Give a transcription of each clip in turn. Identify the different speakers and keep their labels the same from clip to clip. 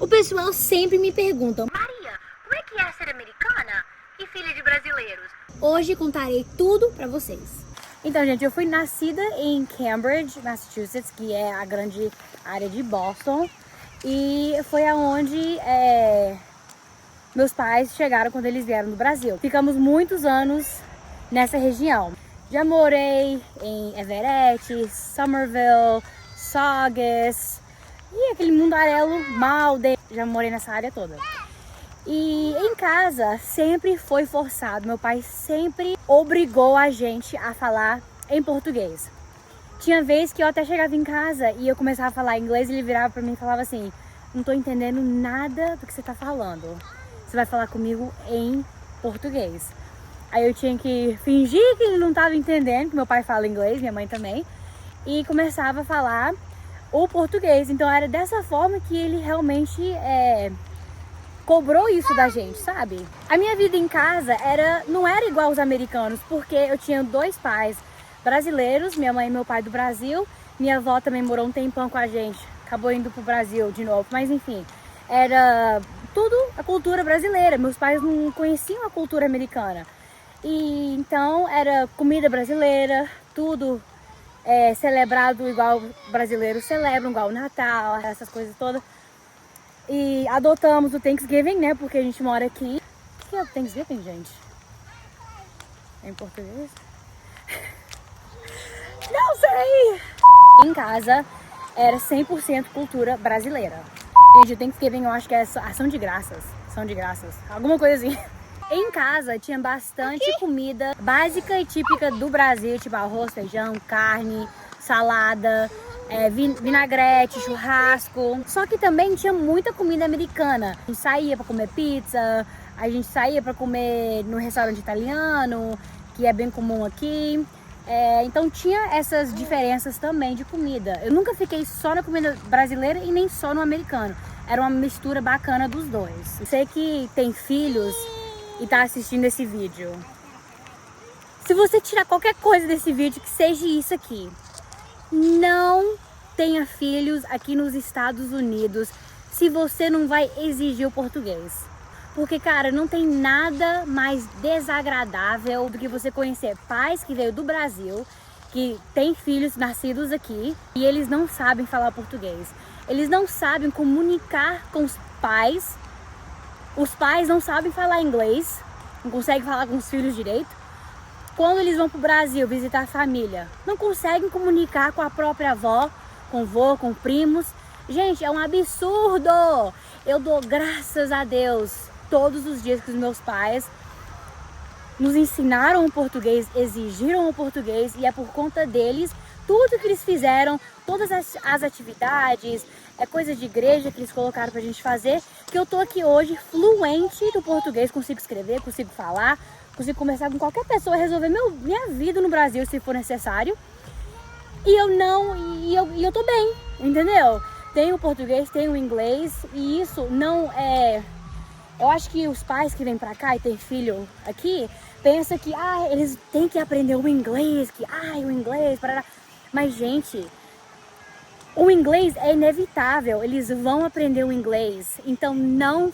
Speaker 1: O pessoal sempre me pergunta:
Speaker 2: Maria, como é que é ser americana e filha de brasileiros?
Speaker 1: hoje contarei tudo pra vocês.
Speaker 3: Então, gente, eu fui nascida em Cambridge, Massachusetts, que é a grande área de Boston. E foi aonde meus pais chegaram quando eles vieram do Brasil. Ficamos muitos anos nessa região. Já morei em Everett, Somerville, Saugus e aquele mundaréu, Malden. Já morei nessa área toda. E em casa sempre foi forçado, meu pai sempre obrigou a gente a falar em português. Tinha vez que eu até chegava em casa e eu começava a falar inglês e ele virava pra mim e falava assim: não tô entendendo nada do que você tá falando, você vai falar comigo em português. Aí eu tinha que fingir que ele não tava entendendo, que meu pai fala inglês, minha mãe também, e começava a falar o português. Então era dessa forma que ele realmente cobrou isso da gente, sabe? A minha vida em casa não era igual aos americanos, porque eu tinha dois pais brasileiros, minha mãe e meu pai do Brasil. Minha avó também morou um tempão com a gente, acabou indo pro Brasil de novo, mas enfim, era tudo a cultura brasileira. Meus pais não conheciam a cultura americana. E então era comida brasileira, tudo celebrado igual brasileiros celebram, igual o Natal, essas coisas todas. E adotamos o Thanksgiving, né? Porque a gente mora aqui. O que é o Thanksgiving, gente? É em português? Não sei! Em casa era 100% cultura brasileira. Gente, o Thanksgiving eu acho que é ação de graças. Ação de graças. Alguma coisa assim. Em casa tinha bastante comida básica e típica do Brasil, tipo arroz, feijão, carne, salada, vinagrete, churrasco. Só que também tinha muita comida americana. A gente saía para comer pizza, a gente saía para comer no restaurante italiano, que é bem comum aqui. Então tinha essas diferenças também de comida. Eu nunca fiquei só na comida brasileira e nem só no americano. Era uma mistura bacana dos dois. Você que tem filhos e tá assistindo esse vídeo, se você tirar qualquer coisa desse vídeo que seja isso aqui, não tenha filhos aqui nos Estados Unidos se você não vai exigir o português. Porque, cara, não tem nada mais desagradável do que você conhecer pais que veio do Brasil, que têm filhos nascidos aqui e eles não sabem falar português. Eles não sabem comunicar com os pais não sabem falar inglês, não conseguem falar com os filhos direito. Quando eles vão pro Brasil visitar a família, não conseguem comunicar com a própria avó, com o vô, com primos. Gente, é um absurdo! Eu dou graças a Deus todos os dias que os meus pais nos ensinaram o português, exigiram o português, e é por conta deles, tudo que eles fizeram, todas as atividades, coisas de igreja que eles colocaram pra gente fazer, que eu tô aqui hoje fluente do português, consigo escrever, consigo falar, consigo conversar com qualquer pessoa, resolver minha vida no Brasil se for necessário. E eu tô bem, entendeu? Tenho o português, tenho o inglês, e isso não é... Eu acho que os pais que vêm pra cá e têm filho aqui, pensam que eles têm que aprender o inglês, o inglês, parará. Mas, gente, o inglês é inevitável, eles vão aprender o inglês. Então não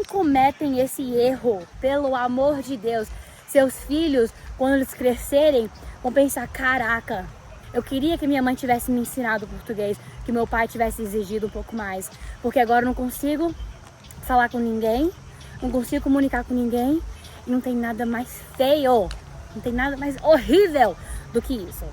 Speaker 3: cometem esse erro, pelo amor de Deus. Seus filhos, quando eles crescerem, vão pensar: caraca, eu queria que minha mãe tivesse me ensinado português, que meu pai tivesse exigido um pouco mais. Porque agora eu não consigo falar com ninguém, não consigo comunicar com ninguém. E não tem nada mais feio, não tem nada mais horrível do que isso.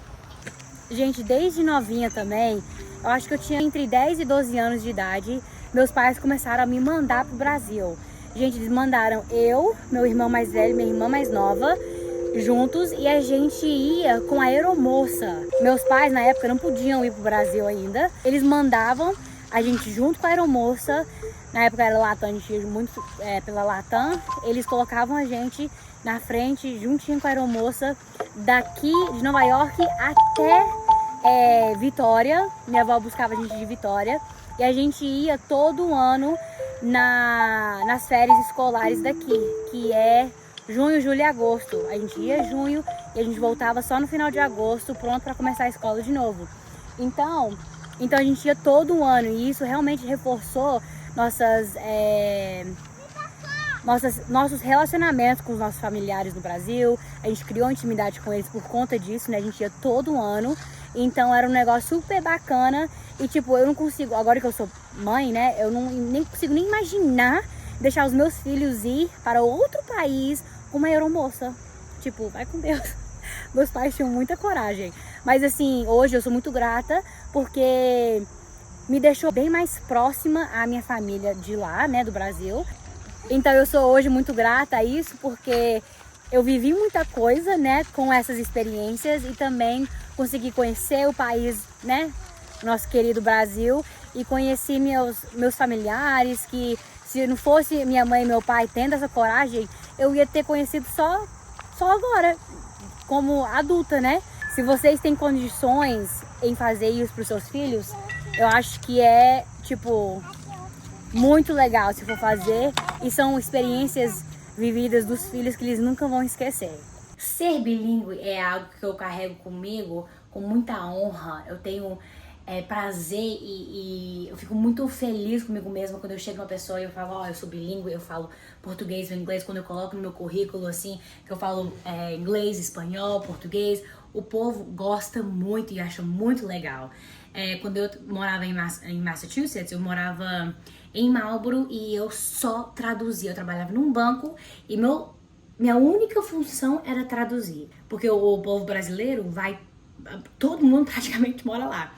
Speaker 3: Gente, desde novinha também, eu acho que eu tinha entre 10 e 12 anos de idade, meus pais começaram a me mandar pro Brasil. Gente, eles mandaram eu, meu irmão mais velho, minha irmã mais nova, juntos, e a gente ia com a aeromoça. Meus pais na época não podiam ir pro Brasil ainda, eles mandavam a gente junto com a aeromoça. Na época era Latam, a gente ia muito pela Latam. Eles colocavam a gente na frente, juntinho com a aeromoça, daqui de Nova York até Vitória. Minha avó buscava a gente de Vitória. E a gente ia todo ano nas férias escolares daqui, que é junho, julho e agosto. A gente ia em junho e a gente voltava só no final de agosto, pronto para começar a escola de novo. Então, Então a gente ia todo ano e isso realmente reforçou nossos relacionamentos com os nossos familiares no Brasil. A gente criou intimidade com eles por conta disso, né? A gente ia todo ano. Então era um negócio super bacana. E tipo, eu não consigo, agora que eu sou mãe, né? Eu nem consigo nem imaginar deixar os meus filhos ir para outro país com uma aeromoça. Tipo, vai com Deus. Meus pais tinham muita coragem. Mas assim, hoje eu sou muito grata porque me deixou bem mais próxima à minha família de lá, né, do Brasil. Então eu sou hoje muito grata a isso porque eu vivi muita coisa, né, com essas experiências e também consegui conhecer o país, né, nosso querido Brasil, e conheci meus familiares que se não fosse minha mãe e meu pai tendo essa coragem, eu ia ter conhecido só agora, como adulta, né? Se vocês têm condições em fazer isso para os seus filhos, eu acho que é, tipo, muito legal se for fazer. E são experiências vividas dos filhos que eles nunca vão esquecer. Ser bilíngue é algo que eu carrego comigo com muita honra. Eu tenho prazer e eu fico muito feliz comigo mesma quando eu chego uma pessoa e eu falo, eu sou bilíngue, eu falo português ou inglês. Quando eu coloco no meu currículo, assim, que eu falo inglês, espanhol, português, o povo gosta muito e acha muito legal. Quando eu morava em Massachusetts, eu morava em Marlborough e eu só traduzia. Eu trabalhava num banco e minha única função era traduzir. Porque o povo brasileiro todo mundo praticamente mora lá,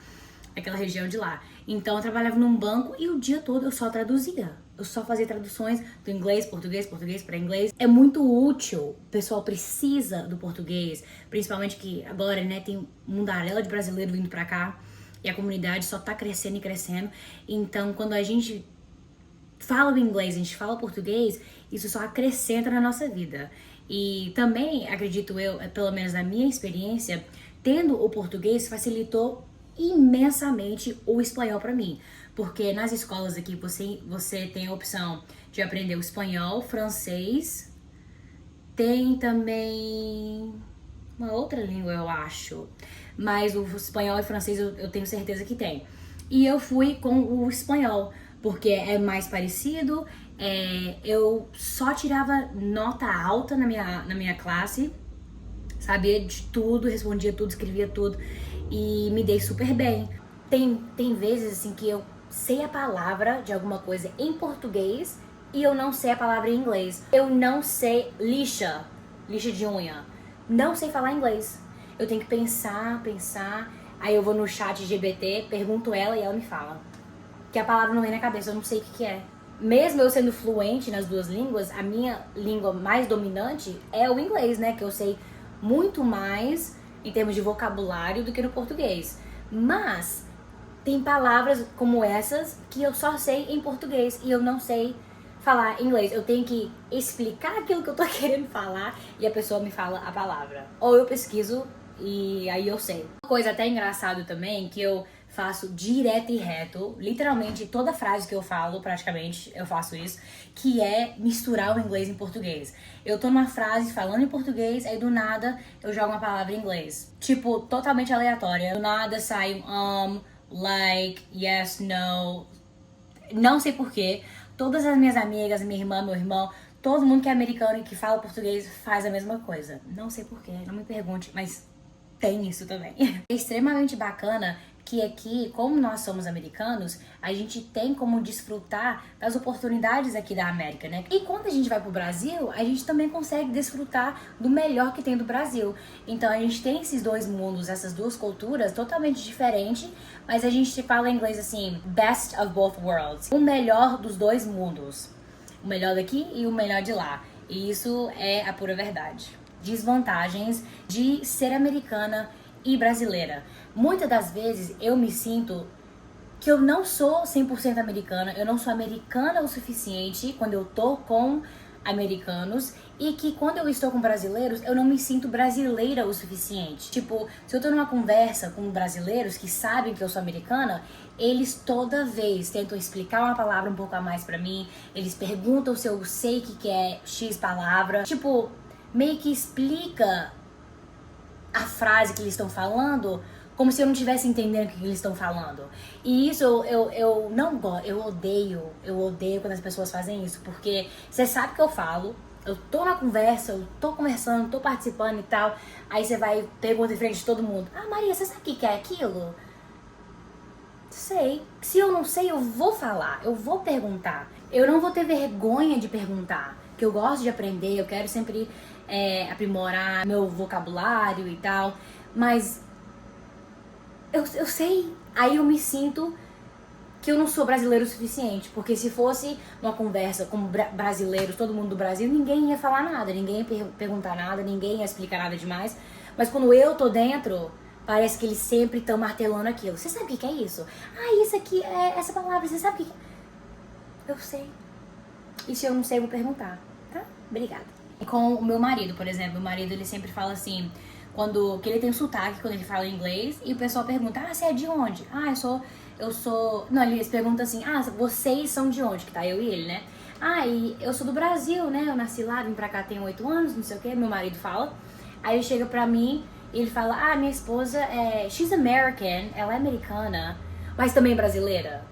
Speaker 3: naquela região de lá. Então eu trabalhava num banco e o dia todo eu só traduzia. Eu só fazia traduções do inglês, português para inglês. É muito útil, o pessoal precisa do português, principalmente que agora, né, tem um mundaréu de brasileiro vindo pra cá e a comunidade só tá crescendo e crescendo. Então quando a gente fala o inglês, a gente fala o português, isso só acrescenta na nossa vida. E também, acredito eu, pelo menos na minha experiência, tendo o português facilitou imensamente o espanhol para mim, porque nas escolas aqui você tem a opção de aprender o espanhol, francês, tem também uma outra língua, eu acho, mas o espanhol e francês eu tenho certeza que tem. E eu fui com o espanhol, porque é mais parecido, eu só tirava nota alta na minha classe, sabia de tudo, respondia tudo, escrevia tudo e me dei super bem. Tem vezes assim que eu sei a palavra de alguma coisa em português e eu não sei a palavra em inglês. Eu não sei lixa de unha. Não sei falar inglês. Eu tenho que pensar, aí eu vou no chat GPT, pergunto ela e ela me fala. Que a palavra não vem na cabeça, eu não sei o que é. Mesmo eu sendo fluente nas duas línguas, a minha língua mais dominante é o inglês, né? Que eu sei muito mais em termos de vocabulário do que no português. Mas tem palavras como essas que eu só sei em português e eu não sei falar inglês. Eu tenho que explicar aquilo que eu tô querendo falar e a pessoa me fala a palavra. Ou eu pesquiso e aí eu sei. Uma coisa até engraçada também, que eu faço direto e reto, literalmente toda frase que eu falo, praticamente, eu faço isso, que é misturar o inglês em português. Eu tô numa frase falando em português, aí do nada eu jogo uma palavra em inglês. Tipo, totalmente aleatória. Do nada sai like, yes, no. Não sei porquê. Todas as minhas amigas, minha irmã, meu irmão, todo mundo que é americano e que fala português faz a mesma coisa. Não sei porquê, não me pergunte, mas tem isso também. É extremamente bacana que aqui, como nós somos americanos, a gente tem como desfrutar das oportunidades aqui da América, né? E quando a gente vai pro Brasil, a gente também consegue desfrutar do melhor que tem do Brasil. Então a gente tem esses dois mundos, essas duas culturas totalmente diferentes, mas a gente fala em inglês assim, best of both worlds. O melhor dos dois mundos. O melhor daqui e o melhor de lá. E isso é a pura verdade. Desvantagens de ser americana e brasileira. Muitas das vezes eu me sinto que eu não sou 100% americana, eu não sou americana o suficiente quando eu tô com americanos e que quando eu estou com brasileiros eu não me sinto brasileira o suficiente. Tipo, se eu tô numa conversa com brasileiros que sabem que eu sou americana, eles toda vez tentam explicar uma palavra um pouco a mais pra mim, eles perguntam se eu sei o que é X palavra, tipo, meio que explica a frase que eles estão falando como se eu não estivesse entendendo o que eles estão falando. E isso eu não gosto, eu odeio quando as pessoas fazem isso, porque você sabe que eu falo, eu tô na conversa, eu tô conversando, tô participando e tal, aí você vai, pergunta em frente de todo mundo, ah, Maria, você sabe o que é aquilo? Sei. Se eu não sei, eu vou falar, eu vou perguntar. Eu não vou ter vergonha de perguntar, que eu gosto de aprender, eu quero sempre aprimorar meu vocabulário e tal, mas eu sei. Aí eu me sinto que eu não sou brasileiro o suficiente, porque se fosse uma conversa com brasileiros, todo mundo do Brasil, ninguém ia falar nada, ninguém ia perguntar nada, ninguém ia explicar nada demais. Mas quando eu tô dentro, parece que eles sempre estão martelando aquilo. Você sabe o que é isso? Ah, isso aqui é essa palavra, você sabe o que é? Eu sei. E se eu não sei, eu vou perguntar, tá? Obrigada. E com o meu marido, por exemplo, meu marido, ele sempre fala assim, que ele tem um sotaque quando ele fala inglês, e o pessoal pergunta, ah, você é de onde? Ah, eu sou... Não, eles perguntam assim, ah, vocês são de onde? Que tá eu e ele, né? Ah, e eu sou do Brasil, né? Eu nasci lá, vim pra cá tem 8 anos, não sei o que, meu marido fala. Aí ele chega pra mim e ele fala, ah, minha esposa she's American, ela é americana, mas também brasileira.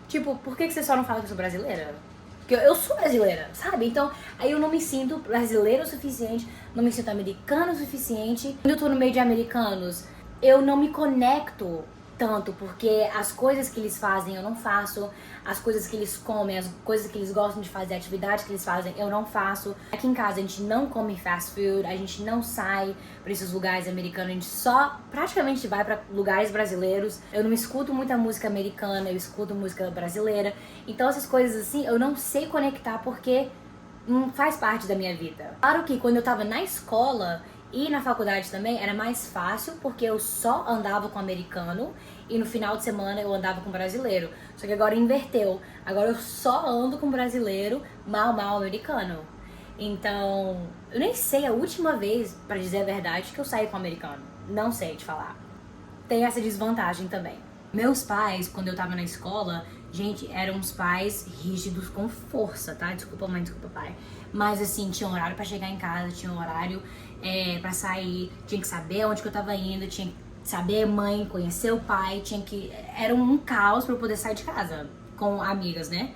Speaker 3: Tipo, por que você só não fala que eu sou brasileira? Porque eu sou brasileira, sabe? Então, aí eu não me sinto brasileira o suficiente, não me sinto americana o suficiente. Quando eu tô no meio de americanos, eu não me conecto tanto, porque as coisas que eles fazem eu não faço, as coisas que eles comem, as coisas que eles gostam de fazer, atividades que eles fazem eu não faço. Aqui em casa a gente não come fast food, a gente não sai pra esses lugares americanos, a gente só praticamente vai pra lugares brasileiros. Eu não escuto muita música americana, eu escuto música brasileira. Então essas coisas assim eu não sei conectar porque não faz parte da minha vida. Claro que quando eu tava na escola e na faculdade também era mais fácil, porque eu só andava com americano e no final de semana eu andava com brasileiro. Só que agora inverteu. Agora eu só ando com brasileiro, mal americano. Então, eu nem sei a última vez, pra dizer a verdade, que eu saí com americano. Não sei te falar. Tem essa desvantagem também. Meus pais, quando eu tava na escola, gente, eram uns pais rígidos com força, tá? Desculpa mãe, desculpa pai. Mas assim, tinha horário pra chegar em casa, tinha horário pra sair, tinha que saber onde que eu tava indo, tinha que saber a mãe, conhecer o pai, era um caos pra eu poder sair de casa com amigas, né?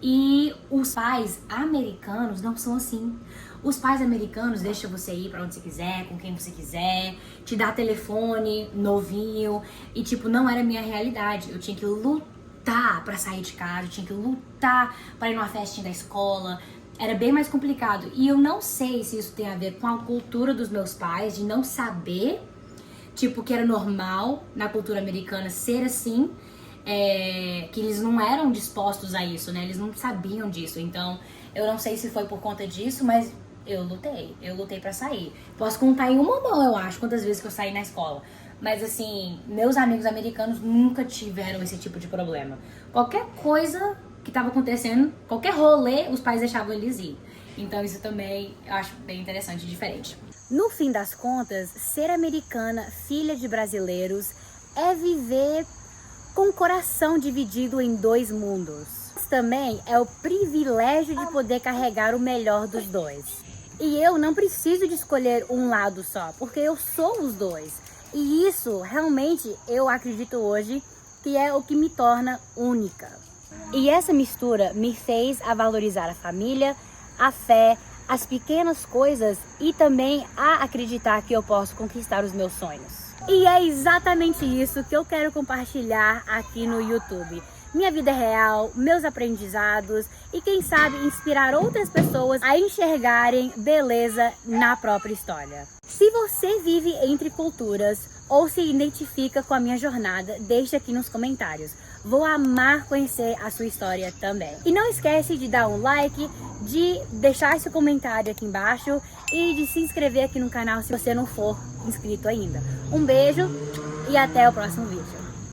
Speaker 3: E os pais americanos não são assim. Os pais americanos deixam você ir pra onde você quiser, com quem você quiser, te dá telefone novinho, e tipo, não era a minha realidade. Eu tinha que lutar pra sair de casa, eu tinha que lutar pra ir numa festinha da escola. Era bem mais complicado. E eu não sei se isso tem a ver com a cultura dos meus pais, de não saber, tipo, que era normal na cultura americana ser assim, que eles não eram dispostos a isso, né? Eles não sabiam disso. Então, eu não sei se foi por conta disso, mas eu lutei pra sair. Posso contar em uma mão, eu acho, quantas vezes que eu saí na escola. Mas assim, meus amigos americanos nunca tiveram esse tipo de problema. Qualquer coisa que tava acontecendo, qualquer rolê, os pais deixavam eles ir. Então isso também eu acho bem interessante e diferente. No fim das contas, ser americana, filha de brasileiros, é viver com o coração dividido em 2 mundos. Mas também é o privilégio de poder carregar o melhor dos dois. E eu não preciso de escolher um lado só, porque eu sou os dois. E isso, realmente, eu acredito hoje que é o que me torna única. E essa mistura me fez a valorizar a família, a fé, as pequenas coisas e também a acreditar que eu posso conquistar os meus sonhos. E é exatamente isso que eu quero compartilhar aqui no YouTube. Minha vida real, meus aprendizados e quem sabe inspirar outras pessoas a enxergarem beleza na própria história. Se você vive entre culturas ou se identifica com a minha jornada, deixe aqui nos comentários. Vou amar conhecer a sua história também. E não esquece de dar um like, de deixar seu comentário aqui embaixo e de se inscrever aqui no canal se você não for inscrito ainda. Um beijo e até o próximo vídeo.